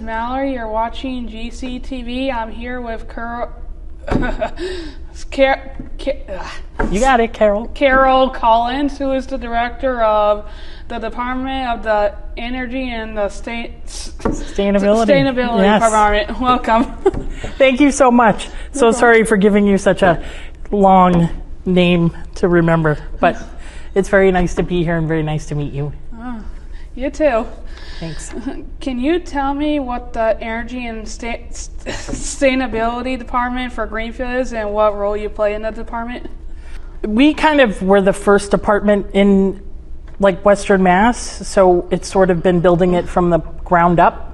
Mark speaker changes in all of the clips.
Speaker 1: Malerie. You're watching GCTV. I'm here with Carole.
Speaker 2: You got it, Carole.
Speaker 1: Carole Collins, who is the director of the Department of the Energy and the Sustainability
Speaker 2: Yes.
Speaker 1: Department. Welcome.
Speaker 2: Thank you so much. So sorry for giving you such a long name to remember, but it's very nice to be here and very nice to meet you.
Speaker 1: Oh, you too.
Speaker 2: Thanks.
Speaker 1: Can you tell me what the Energy and Sustainability Department for Greenfield is and what role you play in the department?
Speaker 2: We kind of were the first department in Western Mass, so it's sort of been building it from the ground up.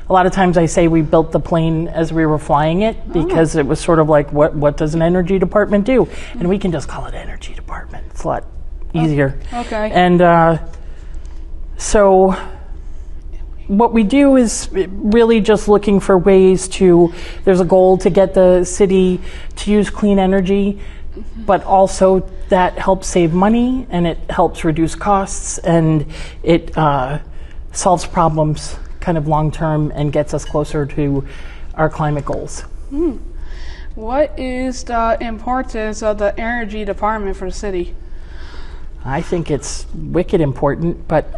Speaker 2: A lot of times I say we built the plane as we were flying it because it was sort of like, what does an energy department do? And we can just call it energy department. It's a lot easier.
Speaker 1: Okay.
Speaker 2: And so what we do is really just looking for ways there's a goal to get the city to use clean energy, but also that helps save money and it helps reduce costs and it solves problems kind of long term and gets us closer to our climate goals.
Speaker 1: What is the importance of the energy department for the city?
Speaker 2: I think it's wicked important, but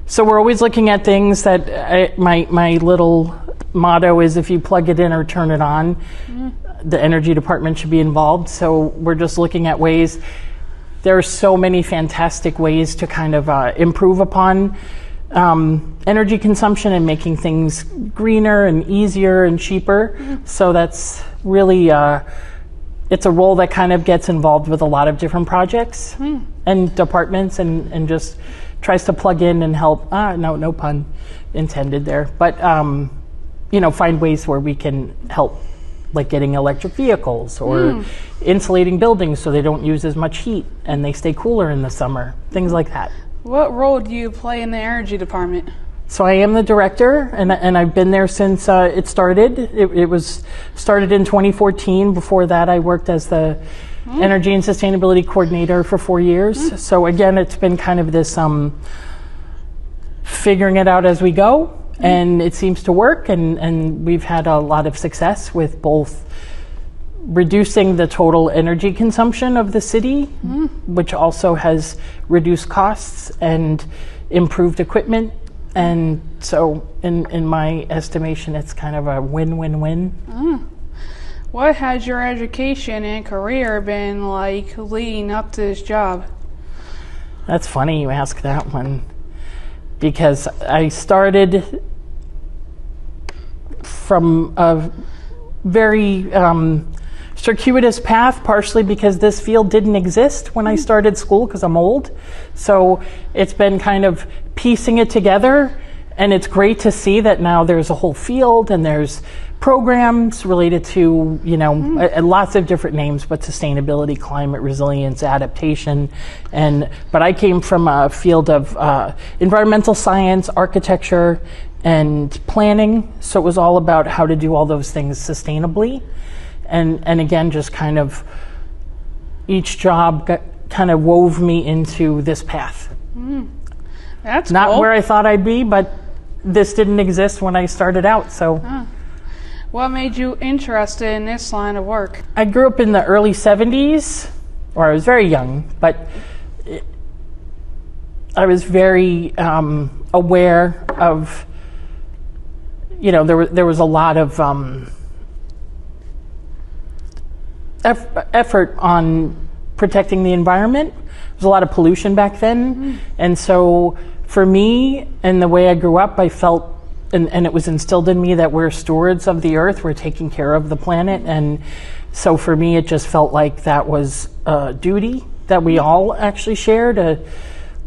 Speaker 2: so we're always looking at things that my little motto is if you plug it in or turn it on, the energy department should be involved. So we're just looking at ways. There are so many fantastic ways to kind of improve upon energy consumption and making things greener and easier and cheaper. So that's really, it's a role that kind of gets involved with a lot of different projects and departments and just tries to plug in and help. No pun intended there. But, find ways where we can help, like getting electric vehicles or insulating buildings so they don't use as much heat and they stay cooler in the summer, things like that.
Speaker 1: What role do you play in the energy department?
Speaker 2: So I am the director, and I've been there since it started. It was started in 2014. Before that, I worked as the Energy and Sustainability Coordinator for 4 years. So again, it's been kind of this figuring it out as we go, and it seems to work, and we've had a lot of success with both reducing the total energy consumption of the city, which also has reduced costs and improved equipment. And so in my estimation, it's kind of a win-win-win.
Speaker 1: What has your education and career been like leading up to this job?
Speaker 2: That's funny you ask that one, because I started from a very circuitous path, partially because this field didn't exist when I started school because I'm old. So it's been kind of piecing it together, and it's great to see that now there's a whole field and there's programs related to, lots of different names, but sustainability, climate resilience, adaptation. But I came from a field of environmental science, architecture, and planning. So it was all about how to do all those things sustainably. And again, just kind of each job kind of wove me into this path.
Speaker 1: That's
Speaker 2: not
Speaker 1: cool.
Speaker 2: Where I thought I'd be, but this didn't exist when I started out. So,
Speaker 1: what made you interested in this line of work?
Speaker 2: I grew up in the early 70s, or I was very young, but I was very aware of, there was a lot of effort on protecting the environment. There was a lot of pollution back then. And so for me and the way I grew up, I felt, and it was instilled in me that we're stewards of the earth, we're taking care of the planet. And so for me, it just felt like that was a duty that we all actually share to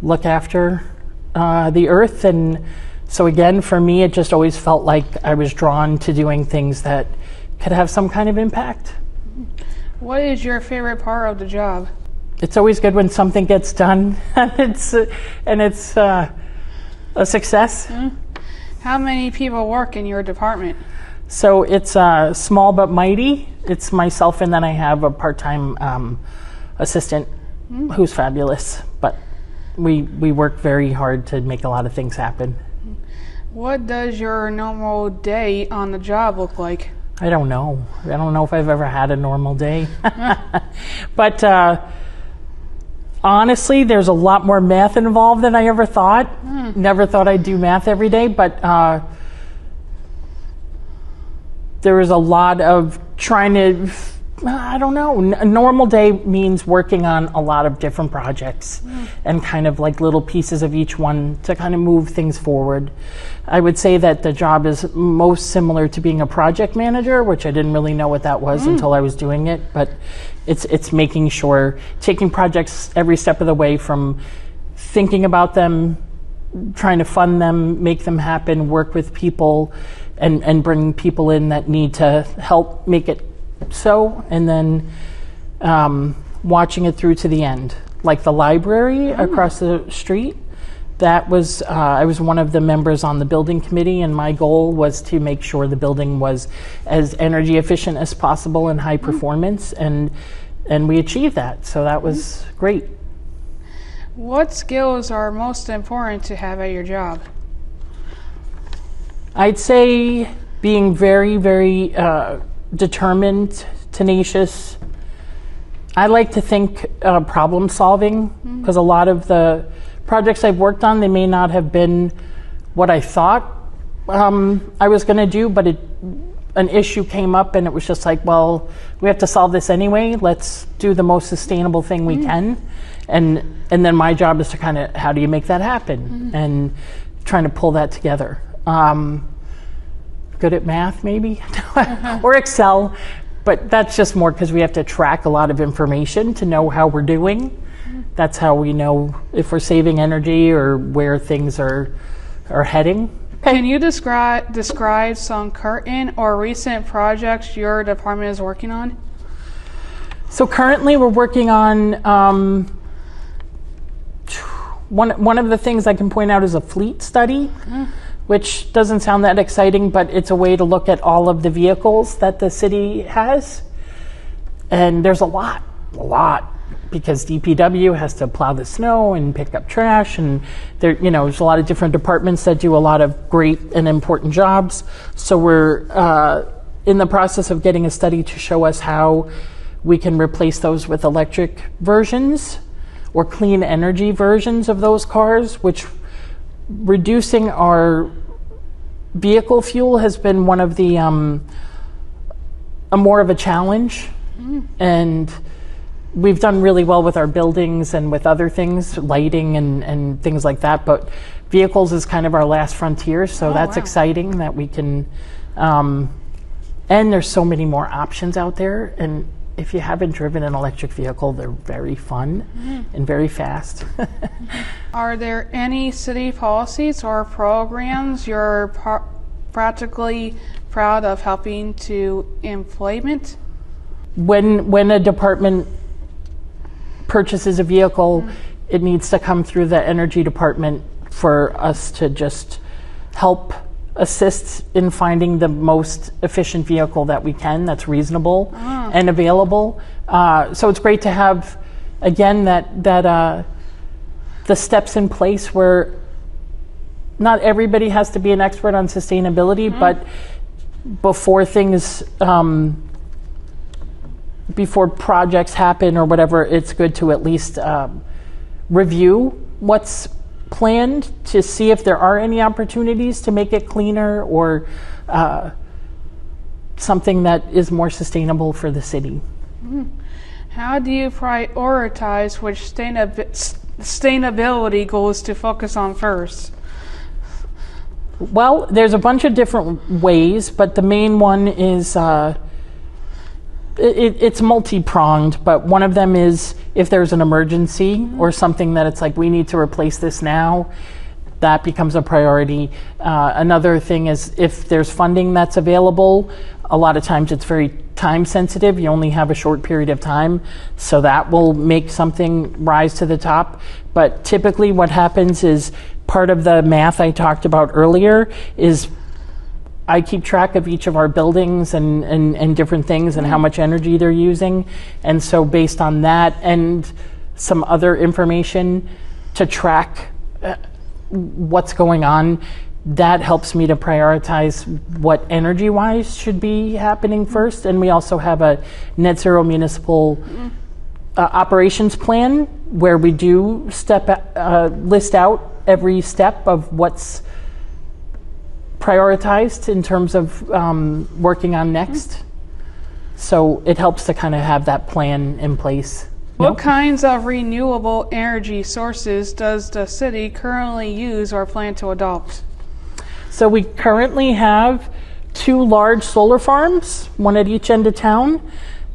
Speaker 2: look after the earth. And so again, for me, it just always felt like I was drawn to doing things that could have some kind of impact.
Speaker 1: What is your favorite part of the job?
Speaker 2: It's always good when something gets done and it's a success.
Speaker 1: How many people work in your department?
Speaker 2: So it's small but mighty. It's myself, and then I have a part-time assistant who's fabulous. But we work very hard to make a lot of things happen.
Speaker 1: What does your normal day on the job look like?
Speaker 2: I don't know. I don't know if I've ever had a normal day. But honestly, there's a lot more math involved than I ever thought. Never thought I'd do math every day, but there was a lot of trying to, I don't know, a normal day means working on a lot of different projects and kind of like little pieces of each one to kind of move things forward. I would say that the job is most similar to being a project manager, which I didn't really know what that was until I was doing it, but it's making sure, taking projects every step of the way from thinking about them, trying to fund them, make them happen, work with people, and bring people in that need to help make it so, and then watching it through to the end. Like the library across the street, that was, I was one of the members on the building committee, and my goal was to make sure the building was as energy efficient as possible and high performance, and we achieved that, so that was great.
Speaker 1: What skills are most important to have at your job?
Speaker 2: I'd say being very, very determined, tenacious. I like to think problem solving, because a lot of the projects I've worked on, they may not have been what I thought I was going to do, but an issue came up and it was just like, well, we have to solve this anyway. Let's do the most sustainable thing we can. And then my job is to kind of, how do you make that happen? And trying to pull that together. Good at math, maybe, or Excel, but that's just more because we have to track a lot of information to know how we're doing. That's how we know if we're saving energy or where things are heading.
Speaker 1: Can you describe some current or recent projects your department is working on?
Speaker 2: So currently we're working on, one of the things I can point out is a fleet study. Which doesn't sound that exciting, but it's a way to look at all of the vehicles that the city has. And there's a lot, because DPW has to plow the snow and pick up trash, and there's a lot of different departments that do a lot of great and important jobs. So we're in the process of getting a study to show us how we can replace those with electric versions or clean energy versions of those cars, which reducing our vehicle fuel has been one of the more of a challenge, and we've done really well with our buildings and with other things, lighting and things like that, but vehicles is kind of our last frontier, so that's exciting that we can, and there's so many more options out there, and if you haven't driven an electric vehicle, they're very fun and very fast.
Speaker 1: Are there any city policies or programs you're practically proud of helping to implement?
Speaker 2: When a department purchases a vehicle, it needs to come through the energy department for us to just help assist in finding the most efficient vehicle that we can, that's reasonable and available. So it's great to have, again, that the steps in place where not everybody has to be an expert on sustainability, but before things, before projects happen or whatever, it's good to at least review what's planned to see if there are any opportunities to make it cleaner or something that is more sustainable for the city.
Speaker 1: How do you prioritize which sustainability goals to focus on first?
Speaker 2: Well, there's a bunch of different ways, but the main one is it's multi-pronged, but one of them is if there's an emergency or something that it's like we need to replace this now, that becomes a priority. Another thing is if there's funding that's available, a lot of times it's very time sensitive. You only have a short period of time, so that will make something rise to the top. But typically what happens is part of the math I talked about earlier is I keep track of each of our buildings and different things and how much energy they're using. And so based on that and some other information to track what's going on, that helps me to prioritize what energy-wise should be happening first. And we also have a net zero municipal operations plan where we do list out every step of what's prioritized in terms of working on next. So it helps to kind of have that plan in place.
Speaker 1: What kinds of renewable energy sources does the city currently use or plan to adopt?
Speaker 2: So we currently have 2 large solar farms, one at each end of town.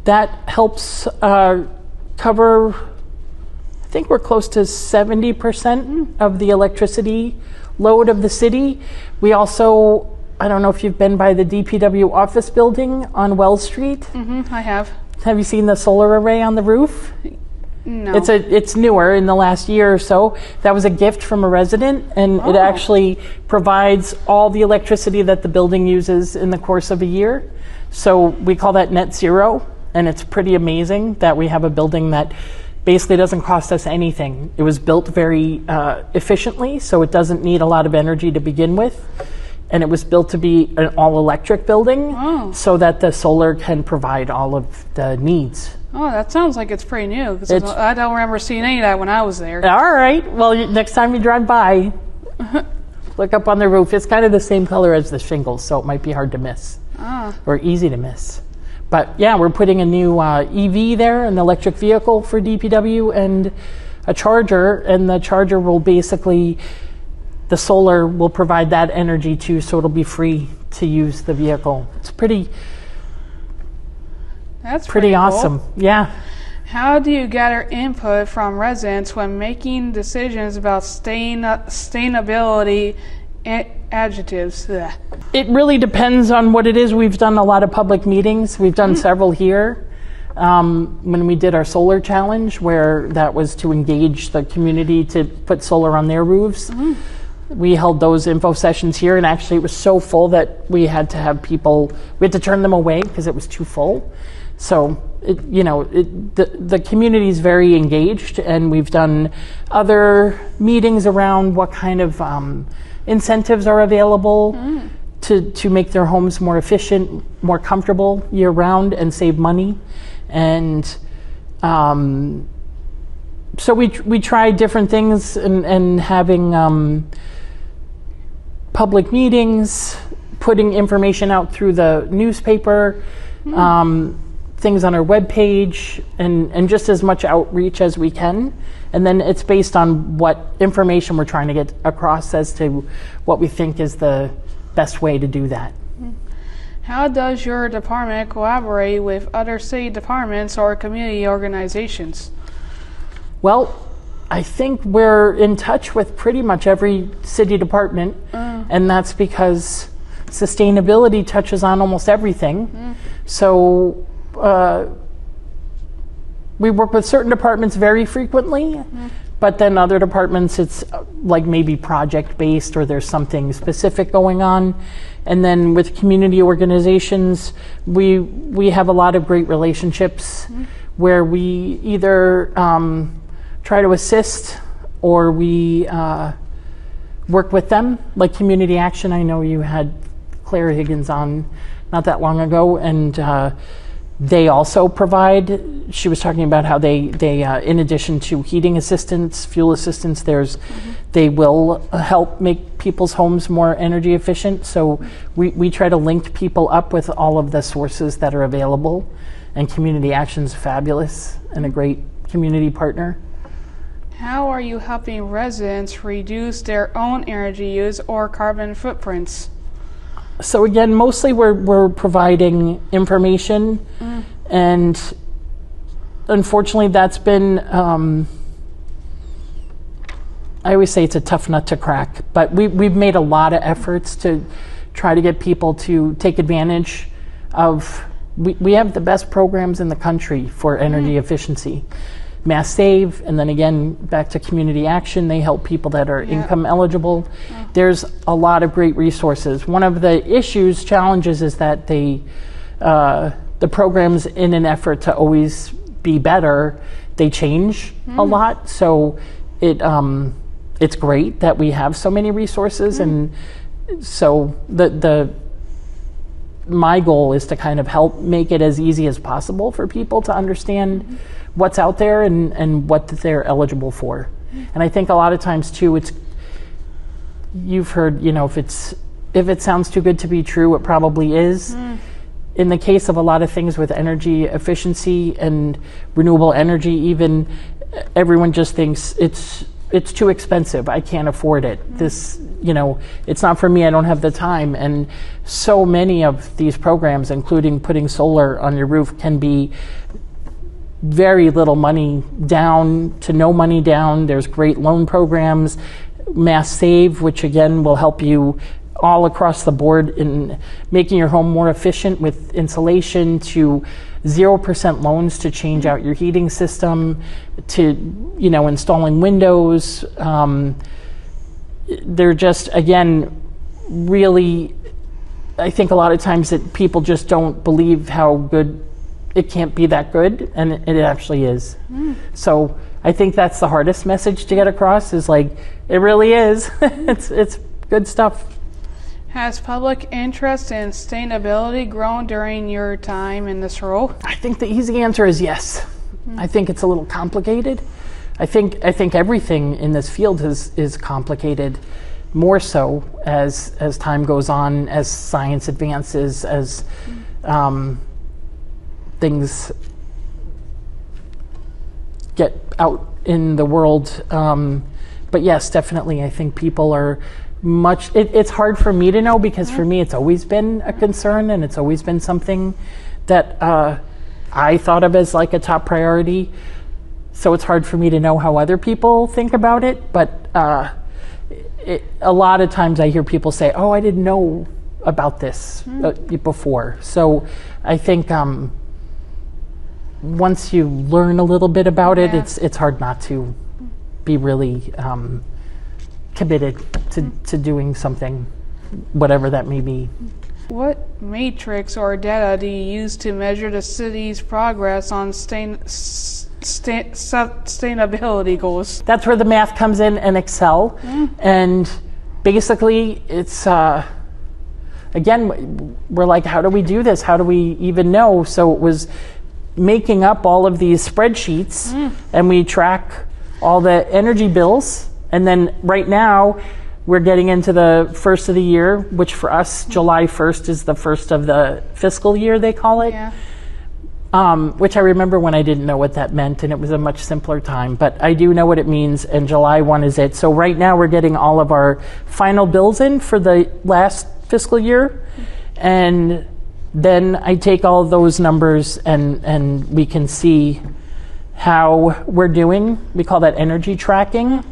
Speaker 2: That helps cover, I think we're close to 70% of the electricity load of the city. We also, I don't know if you've been by the DPW office building on Wells Street.
Speaker 1: I have.
Speaker 2: Have you seen the solar array on the roof?
Speaker 1: No.
Speaker 2: It's newer in the last year or so. That was a gift from a resident, and it actually provides all the electricity that the building uses in the course of a year. So we call that net zero, and it's pretty amazing that we have a building that basically doesn't cost us anything. It was built very efficiently, so it doesn't need a lot of energy to begin with. And it was built to be an all-electric building so that the solar can provide all of the needs.
Speaker 1: Oh, that sounds like it's pretty new, because I don't remember seeing any of that when I was there.
Speaker 2: All right. Well, next time you drive by, look up on the roof. It's kind of the same color as the shingles, so it might be hard to miss or easy to miss. But yeah, we're putting a new EV there, an electric vehicle for DPW, and a charger. And the charger will basically, the solar will provide that energy too, so it'll be free to use the vehicle. It's pretty awesome.
Speaker 1: Cool.
Speaker 2: Yeah.
Speaker 1: How do you gather input from residents when making decisions about sustainability adjectives? Ugh.
Speaker 2: It really depends on what it is. We've done a lot of public meetings. We've done several here. When we did our solar challenge, where that was to engage the community to put solar on their roofs, we held those info sessions here, and actually it was so full that we had to have people, we had to turn them away because it was too full. So, the community is very engaged, and we've done other meetings around what kind of incentives are available to make their homes more efficient, more comfortable year round, and save money. And so we tried different things, and having public meetings, putting information out through the newspaper, things on our webpage, and just as much outreach as we can. And then it's based on what information we're trying to get across as to what we think is the best way to do that.
Speaker 1: How does your department collaborate with other city departments or community organizations?
Speaker 2: Well, I think we're in touch with pretty much every city department, and that's because sustainability touches on almost everything. So we work with certain departments very frequently, but then other departments it's like maybe project-based, or there's something specific going on. And then with community organizations, we have a lot of great relationships where we either try to assist, or we work with them, like Community Action. I know you had Claire Higgins on not that long ago, and they also provide, she was talking about how they in addition to heating assistance, fuel assistance, they will help make people's homes more energy efficient. So we try to link people up with all of the sources that are available, and Community Action's fabulous and a great community partner.
Speaker 1: How are you helping residents reduce their own energy use or carbon footprints?
Speaker 2: So again, mostly we're providing information, and unfortunately that's been, I always say it's a tough nut to crack, but we've made a lot of efforts to try to get people to take advantage of, we have the best programs in the country for energy efficiency. Mass Save, and then again back to Community Action, they help people that are income eligible. There's a lot of great resources. One of the challenges is that the programs, in an effort to always be better, they change a lot. So it's great that we have so many resources, and So my goal is to kind of help make it as easy as possible for people to understand what's out there and what they're eligible for. And I think a lot of times too, you've heard, if it sounds too good to be true, it probably is. In the case of a lot of things with energy efficiency and renewable energy, even everyone just thinks it's too expensive. I can't afford it. This, it's not for me. I don't have the time. And so many of these programs, including putting solar on your roof, can be very little money down to no money down. There's great loan programs, Mass Save, which again will help you all across the board in making your home more efficient with insulation, to 0% loans to change out your heating system, to installing windows. They're just, again, really, I think a lot of times that people just don't believe how good it can't be that good, and it actually is. So I think that's the hardest message to get across, is like, it really is. It's good stuff.
Speaker 1: Has public interest in sustainability grown during your time in this role?
Speaker 2: I think the easy answer is yes. I think it's a little complicated. I think everything in this field is complicated, more so as time goes on, as science advances, as things get out in the world. But yes, definitely, I think people are it's hard for me to know, because for me it's always been a concern, and it's always been something that I thought of as like a top priority. So it's hard for me to know how other people think about it. But a lot of times I hear people say, oh, I didn't know about this before. So I think once you learn a little bit about it, it's hard not to be really committed to doing something, whatever that may be.
Speaker 1: What matrix or data do you use to measure the city's progress on sustainability goals?
Speaker 2: That's where the math comes in, and Excel. And basically it's, again, we're like, how do we do this? How do we even know? So it was making up all of these spreadsheets, and we track all the energy bills. And then right now, we're getting into the first of the year, which for us, July 1st is the first of the fiscal year, they call it. Which I remember when I didn't know what that meant, and it was a much simpler time. But I do know what it means, and July 1 is it. So right now, we're getting all of our final bills in for the last fiscal year. And then I take all of those numbers, and we can see how we're doing. We call that energy tracking.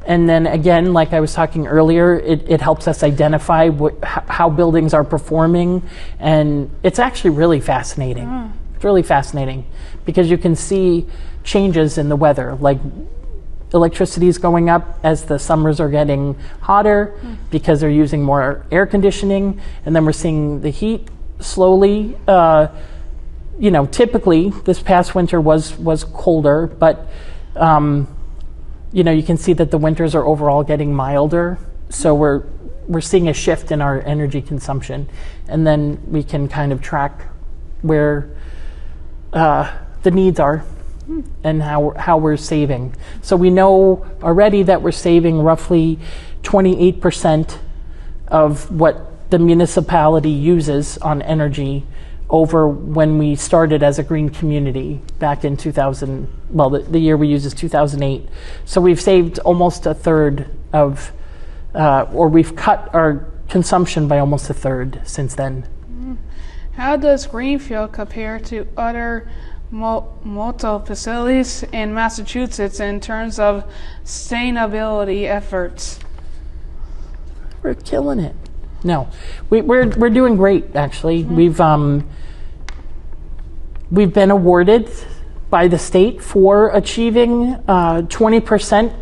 Speaker 2: And then again, like I was talking earlier, it helps us identify how buildings are performing. And it's actually really fascinating. It's really fascinating because you can see changes in the weather, like electricity is going up as the summers are getting hotter because they're using more air conditioning. And then we're seeing the heat slowly, typically this past winter was colder, but you can see that the winters are overall getting milder. So we're seeing a shift in our energy consumption. And then we can kind of track where the needs are and how we're saving. So we know already that we're saving roughly 28% of what the municipality uses on energy over when we started as a green community back in 2000. Well, the year we use is 2008. So we've saved almost a third of, or we've cut our consumption by almost a third since then.
Speaker 1: How does Greenfield compare to other motel facilities in Massachusetts in terms of sustainability efforts?
Speaker 2: We're killing it. No, we're doing great, actually. We've been awarded by the state for achieving 20%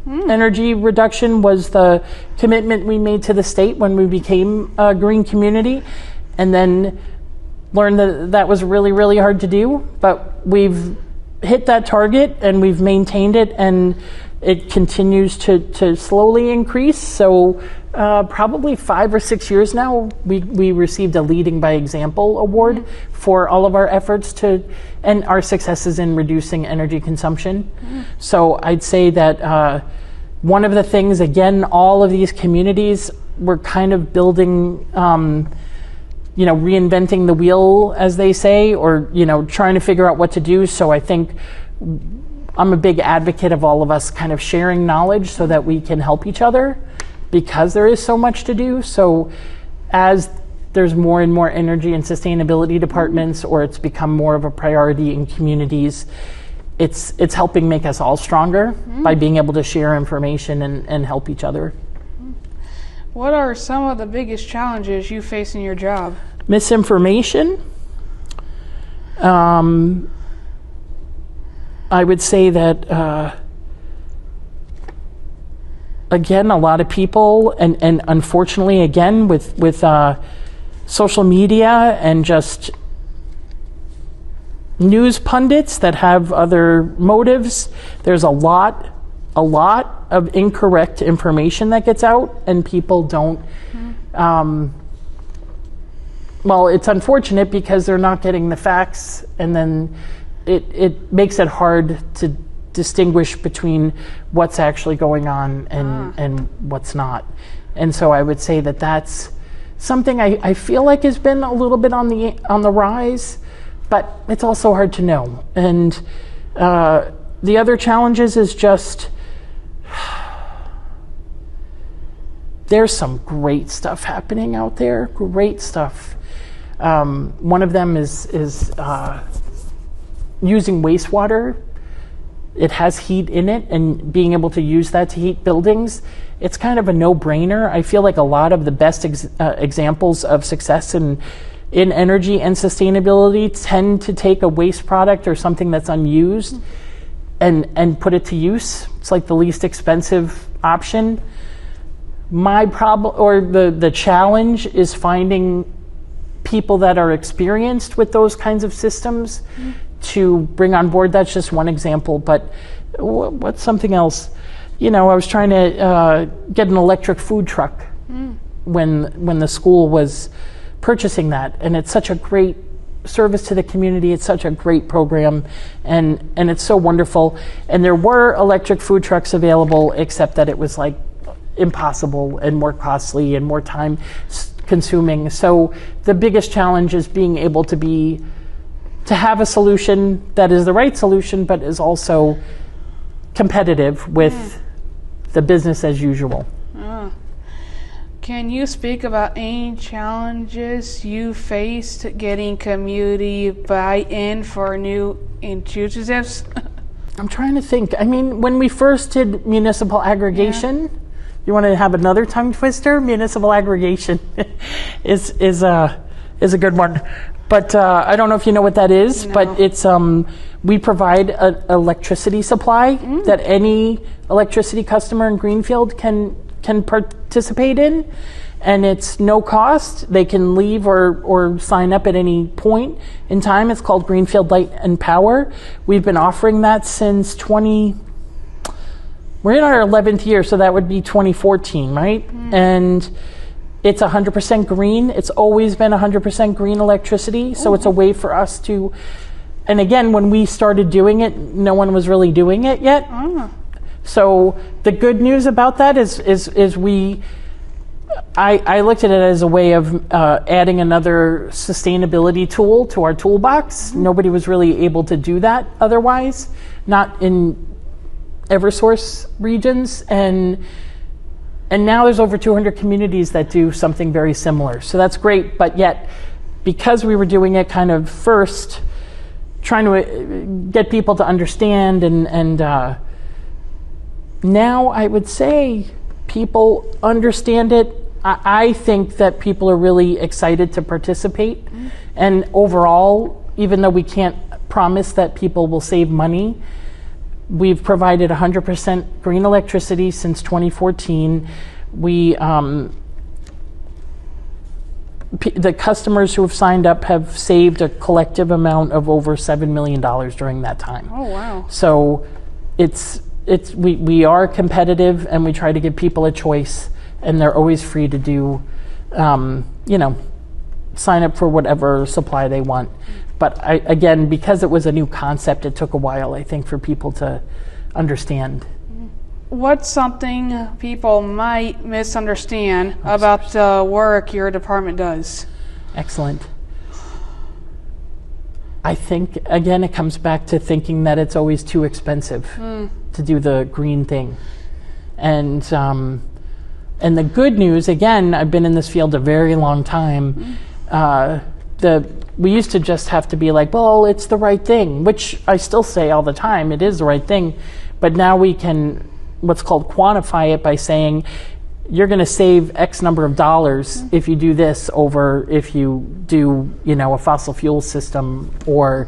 Speaker 2: energy reduction was the commitment we made to the state when we became a green community, and then learned that was really, really hard to do. But we've hit that target and we've maintained it, and it continues to slowly increase. So probably 5 or 6 years now, we received a Leading by Example award for all of our efforts and our successes in reducing energy consumption. So I'd say that one of the things, again, all of these communities were kind of building, reinventing the wheel, as they say, or, trying to figure out what to do. So I think I'm a big advocate of all of us kind of sharing knowledge so that we can help each other, because there is so much to do. So as there's more and more energy and sustainability departments, or it's become more of a priority in communities, it's helping make us all stronger by being able to share information and help each other.
Speaker 1: What are some of the biggest challenges you face in your job?
Speaker 2: Misinformation. I would say that, again, a lot of people, and unfortunately, again, with social media and just news pundits that have other motives, there's a lot of incorrect information that gets out, and people don't. Well, it's unfortunate because they're not getting the facts, and then it makes it hard to distinguish between what's actually going on and what's not. And so I would say that that's something I feel like has been a little bit on the rise, but it's also hard to know. And the other challenges is just there's some great stuff happening out there, great stuff. One of them is using wastewater. It has heat in it, and being able to use that to heat buildings, it's kind of a no-brainer. I feel like a lot of the best examples of success in energy and sustainability tend to take a waste product or something that's unused and put it to use. It's like the least expensive option. My problem, or the challenge, is finding people that are experienced with those kinds of systems to bring on board. That's just one example, but what's something else? I was trying to get an electric food truck when the school was purchasing that, and it's such a great service to the community. It's such a great program, and it's so wonderful. And there were electric food trucks available, except that it was like impossible and more costly and more time consuming. So the biggest challenge is being able to have a solution that is the right solution, but is also competitive with the business as usual.
Speaker 1: Can you speak about any challenges you faced getting community buy-in for new initiatives?
Speaker 2: I'm trying to think. I mean, when we first did municipal aggregation, you want to have another tongue twister? Municipal aggregation is a good one. But I don't know if you know what that is, but it's we provide an electricity supply that any electricity customer in Greenfield can participate in, and it's no cost. They can leave or sign up at any point in time. It's called Greenfield Light and Power. We've been offering that since we're in our 11th year, so that would be 2014, right? And it's 100% green. It's always been 100% green electricity, so it's a way for us to, and again, when we started doing it, no one was really doing it yet. So the good news about that is I looked at it as a way of adding another sustainability tool to our toolbox. Nobody was really able to do that otherwise, not in Eversource regions, and now there's over 200 communities that do something very similar. So that's great, but yet, because we were doing it kind of first, trying to get people to understand, and now I would say people understand it. I think that people are really excited to participate, and overall, even though we can't promise that people will save money, we've provided 100% green electricity since 2014. The customers who have signed up have saved a collective amount of over $7 million during that time.
Speaker 1: Oh, wow.
Speaker 2: So we are competitive, and we try to give people a choice. and they're always free to do, sign up for whatever supply they want. But again, because it was a new concept, it took a while, I think, for people to understand.
Speaker 1: What's something people might misunderstand about the work your department does?
Speaker 2: Excellent. I think, again, it comes back to thinking that it's always too expensive to do the green thing. And the good news, again, I've been in this field a very long time. We used to just have to be like, well, it's the right thing, which I still say all the time, it is the right thing. But now we can, what's called, quantify it by saying, you're going to save X number of dollars if you do this over if you do, a fossil fuel system, or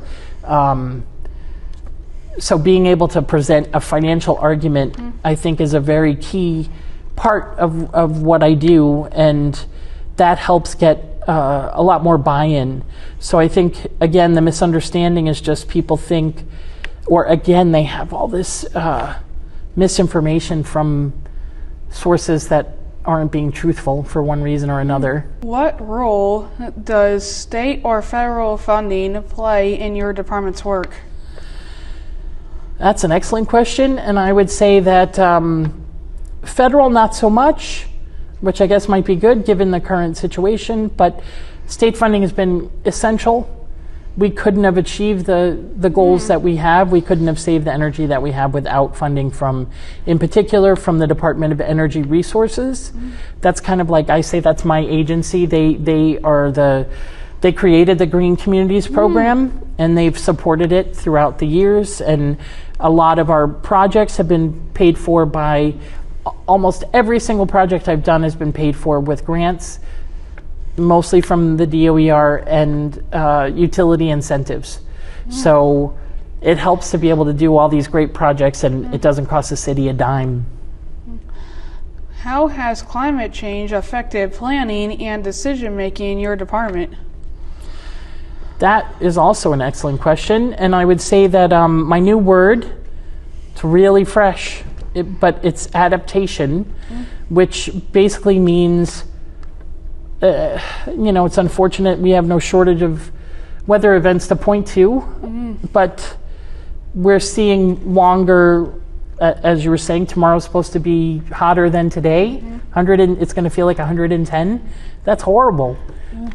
Speaker 2: so being able to present a financial argument, I think, is a very key part of what I do, and that helps get a lot more buy-in. So I think, again, the misunderstanding is just people think, or again, they have all this misinformation from sources that aren't being truthful for one reason or another.
Speaker 1: What role does state or federal funding play in your department's work?
Speaker 2: That's an excellent question, and I would say that federal, not so much, which I guess might be good given the current situation, but state funding has been essential. We couldn't have achieved the goals that we have. We couldn't have saved the energy that we have without funding from, in particular, from the Department of Energy Resources. That's kind of like, I say that's my agency. They created the Green Communities program, and they've supported it throughout the years. And a lot of our projects have been paid for by, almost every single project I've done has been paid for with grants, mostly from the DOER and utility incentives. So it helps to be able to do all these great projects, and it doesn't cost the city a dime.
Speaker 1: How has climate change affected planning and decision making in your department?
Speaker 2: That is also an excellent question, and I would say that my new word, it's really fresh, but it's adaptation, which basically means it's unfortunate we have no shortage of weather events to point to, but we're seeing longer, as you were saying, tomorrow's supposed to be hotter than today. It's going to feel like 110. That's horrible.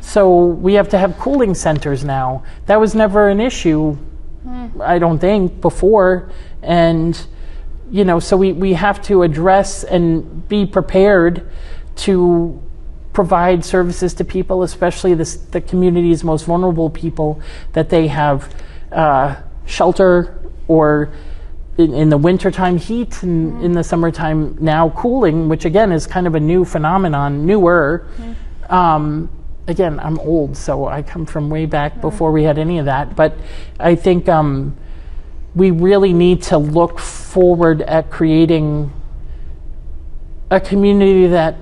Speaker 2: So we have to have cooling centers now. That was never an issue, I don't think, before. And, so we have to address and be prepared to provide services to people, especially the community's most vulnerable people, that they have shelter, or in the wintertime heat, and in the summertime now cooling, which again is kind of a new phenomenon, newer. Again, I'm old, so I come from way back before we had any of that. But I think we really need to look forward at creating a community that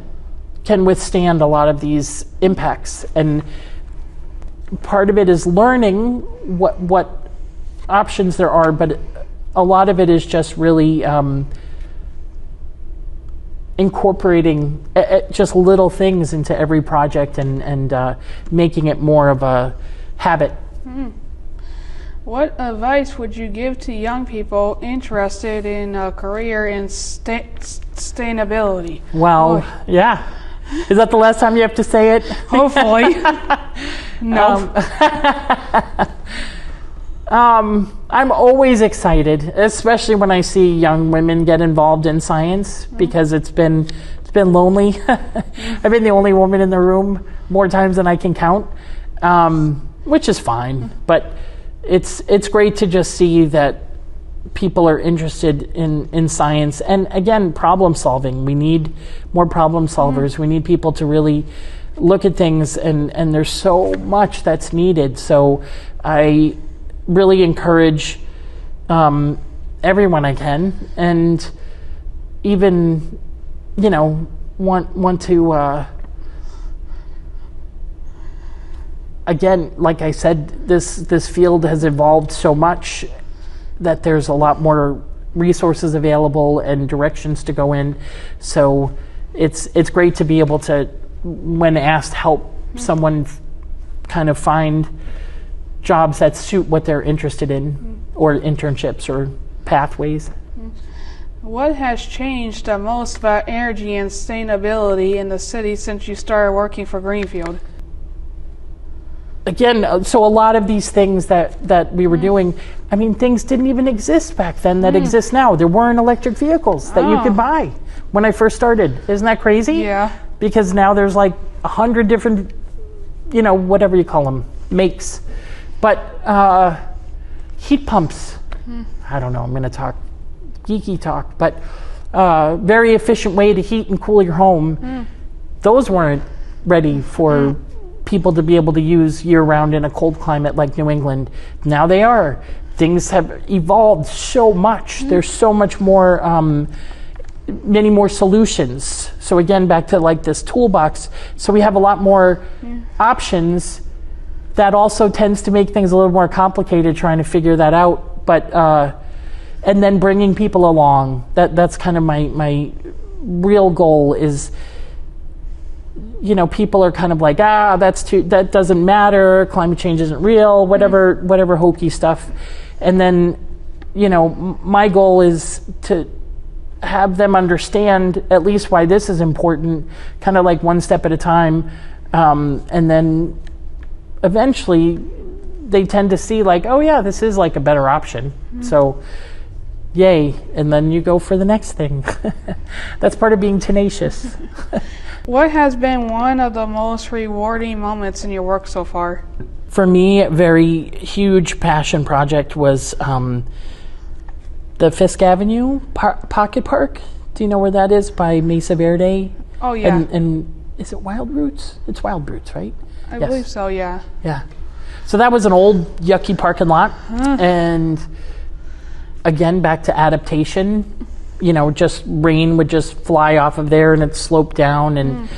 Speaker 2: can withstand a lot of these impacts. And part of it is learning what options there are, but a lot of it is just really incorporating just little things into every project and making it more of a habit.
Speaker 1: What advice would you give to young people interested in a career in sustainability?
Speaker 2: Well, yeah. Is that the last time you have to say it?
Speaker 1: Hopefully. No.
Speaker 2: I'm always excited, especially when I see young women get involved in science, because it's been lonely. I've been the only woman in the room more times than I can count, which is fine. But it's great to just see that people are interested in science, and again, problem solving. We need more problem solvers. We need people to really look at things, and there's so much that's needed. So I really encourage everyone I can, and even want to again, like I said, this field has evolved so much that there's a lot more resources available and directions to go in. So it's great to be able to, when asked, help someone kind of find jobs that suit what they're interested in, or internships or pathways.
Speaker 1: What has changed the most about energy and sustainability in the city since you started working for Greenfield?
Speaker 2: Again, so a lot of these things that we were doing, I mean, things didn't even exist back then that exist now. There weren't electric vehicles that you could buy when I first started. Isn't that crazy?
Speaker 1: Yeah.
Speaker 2: Because now there's like 100 different, whatever you call them, makes. But heat pumps, I don't know, I'm going to talk geeky talk, but very efficient way to heat and cool your home. Those weren't ready for people to be able to use year-round in a cold climate like New England. Now they are. Things have evolved so much. There's so much more, many more solutions. So again, back to like this toolbox. So we have a lot more options. That also tends to make things a little more complicated trying to figure that out. But and then bringing people along. That's kind of my real goal is, people are kind of like, that doesn't matter, climate change isn't real, whatever hokey stuff. And then, my goal is to have them understand at least why this is important, kind of like one step at a time. And then eventually they tend to see like, oh yeah, this is like a better option. So yay. And then you go for the next thing. That's part of being tenacious.
Speaker 1: What has been one of the most rewarding moments in your work so far?
Speaker 2: For me, a very huge passion project was the Fisk Avenue Pocket Park. Do you know where that is? By Mesa Verde?
Speaker 1: Oh, yeah.
Speaker 2: And is it Wild Roots? It's Wild Roots, right?
Speaker 1: I believe so, yeah.
Speaker 2: Yeah. So that was an old, yucky parking lot. And again, back to adaptation. Just rain would just fly off of there and it sloped down. And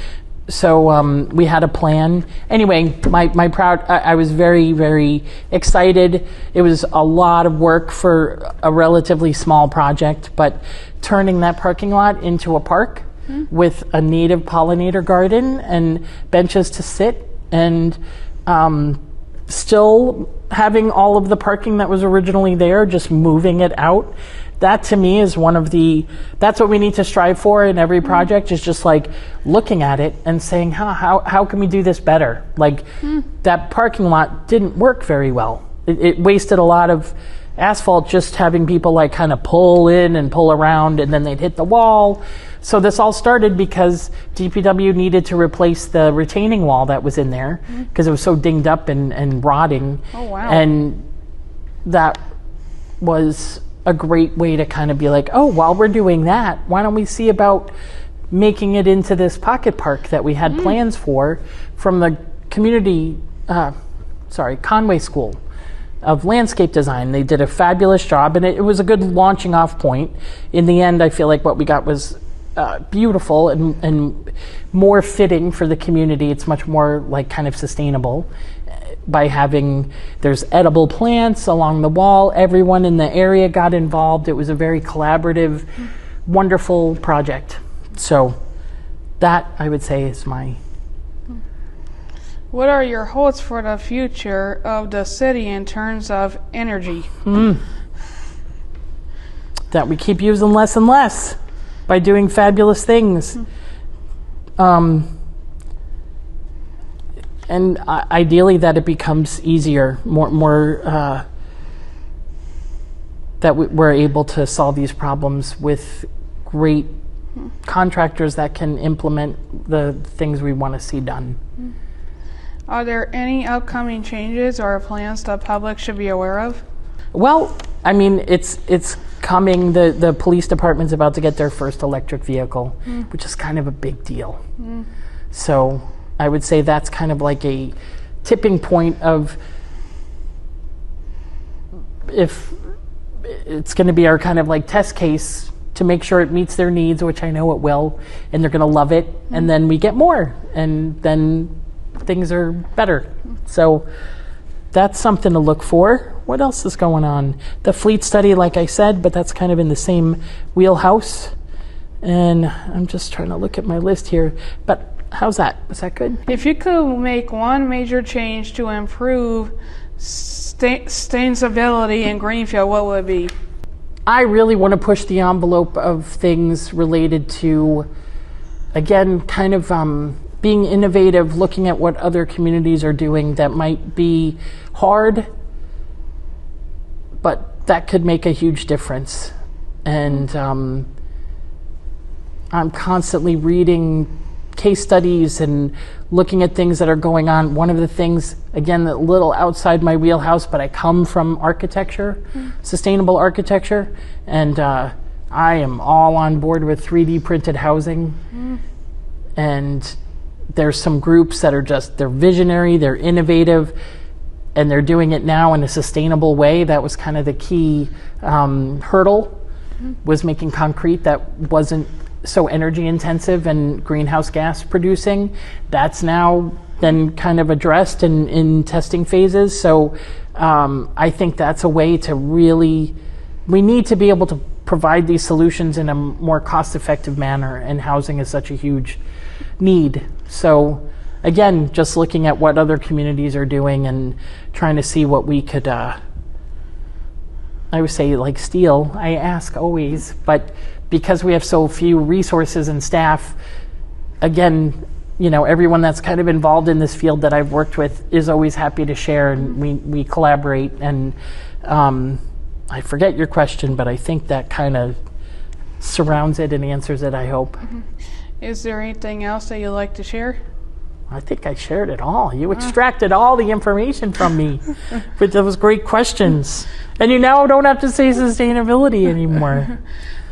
Speaker 2: so we had a plan. Anyway, I was very, very excited. It was a lot of work for a relatively small project, but turning that parking lot into a park with a native pollinator garden and benches to sit, and still having all of the parking that was originally there, just moving it out. That to me is that's what we need to strive for in every project, is just like looking at it and saying, how can we do this better? Like that parking lot didn't work very well. It wasted a lot of asphalt just having people like kind of pull in and pull around, and then they'd hit the wall. So this all started because DPW needed to replace the retaining wall that was in there because it was so dinged up and rotting.
Speaker 1: Oh, wow.
Speaker 2: And that was a great way to kind of be like, oh, while we're doing that, why don't we see about making it into this pocket park that we had plans for from the Conway School of Landscape Design. They did a fabulous job, and it was a good launching off point. In the end, I feel like what we got was beautiful and more fitting for the community. It's much more like kind of sustainable by there's edible plants along the wall. Everyone in the area got involved. It was a very collaborative, wonderful project. So that, I would say, is my...
Speaker 1: What are your hopes for the future of the city in terms of energy?
Speaker 2: That we keep using less and less by doing fabulous things. And ideally that it becomes easier, more that we're able to solve these problems with great contractors that can implement the things we want to see done.
Speaker 1: Are there any upcoming changes or plans the public should be aware of?
Speaker 2: Well, I mean, it's coming. The police department's about to get their first electric vehicle, which is kind of a big deal. So I would say that's kind of like a tipping point of if it's going to be our kind of like test case to make sure it meets their needs, which I know it will, and they're going to love it. And then we get more, and then things are better. So that's something to look for. What else is going on? The fleet study, like I said, but that's kind of in the same wheelhouse. And I'm just trying to look at my list here. But how's that? Was that good?
Speaker 1: If you could make one major change to improve sustainability in Greenfield, what would it be?
Speaker 2: I really want to push the envelope of things related to, again, kind of being innovative, looking at what other communities are doing that might be hard, but that could make a huge difference. And I'm constantly reading case studies and looking at things that are going on. One of the things, again, a little outside my wheelhouse, but I come from architecture, sustainable architecture, and I am all on board with 3D printed housing. And there's some groups that are they're visionary, they're innovative, and they're doing it now in a sustainable way. That was kind of the key hurdle, was making concrete that wasn't so energy intensive and greenhouse gas producing. That's now been kind of addressed in testing phases. So I think that's a way to really, we need to be able to provide these solutions in a more cost-effective manner, and housing is such a huge need. So again, just looking at what other communities are doing and trying to see what we could, I would say, like, steal. I ask always, but because we have so few resources and staff, again, you know, everyone that's kind of involved in this field that I've worked with is always happy to share, and we collaborate. And I forget your question, but I think that kind of surrounds it and answers it, I hope.
Speaker 1: Is there anything else that you'd like to share?
Speaker 2: I think I shared it all. You extracted all the information from me with those great questions. And you now don't have to say sustainability anymore.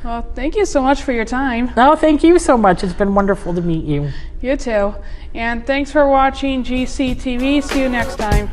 Speaker 1: Well, thank you so much for your time.
Speaker 2: No, thank you so much. It's been wonderful to meet you.
Speaker 1: You too. And thanks for watching GCTV. See you next time.